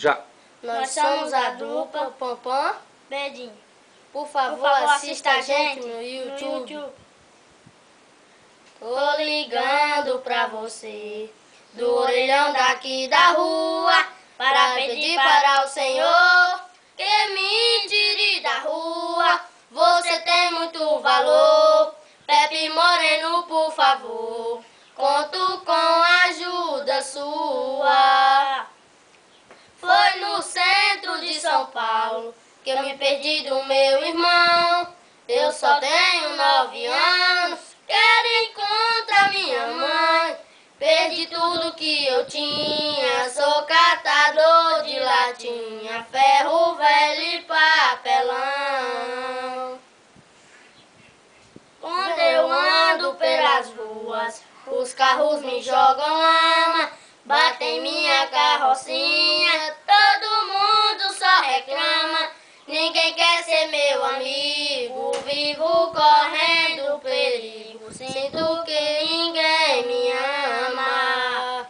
Já. Nós somos a dupla Pampam Bedinho. Por favor, assista a gente no YouTube. Tô ligando pra você, do orelhão daqui da rua, para pedir para o Senhor que me tire da rua. Você tem muito valor, Pepe Moreno, por favor, conto com a ajuda sua. Foi no centro de São Paulo que eu me perdi do meu irmão. Eu só tenho 9 anos, quero encontrar minha mãe. Perdi tudo que eu tinha, sou catador de latinha, ferro velho e papelão. Quando eu ando pelas ruas, os carros me jogam lama, batem minha carrocinha, todo mundo só reclama. Ninguém quer ser meu amigo, vivo correndo perigo, sinto que ninguém me ama.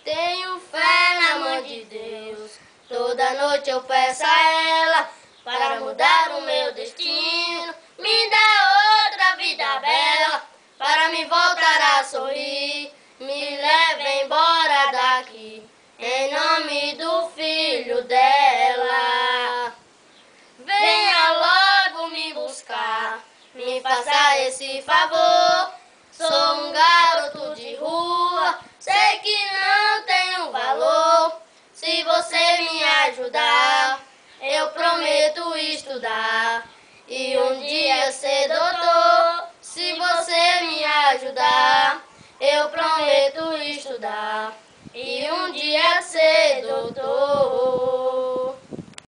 Tenho fé na mão de Deus, toda noite eu peço a ela, para mudar o meu destino, me dá outra vida bela, para me voltar a sorrir, me leve embora daqui, em nome do filho dela. Venha logo me buscar, me faça esse favor. Sou um garoto de rua, sei que não tenho valor. Se você me ajudar, eu prometo estudar e um dia ser doutor. Se você me ajudar, eu prometo estudar e um dia ser doutor.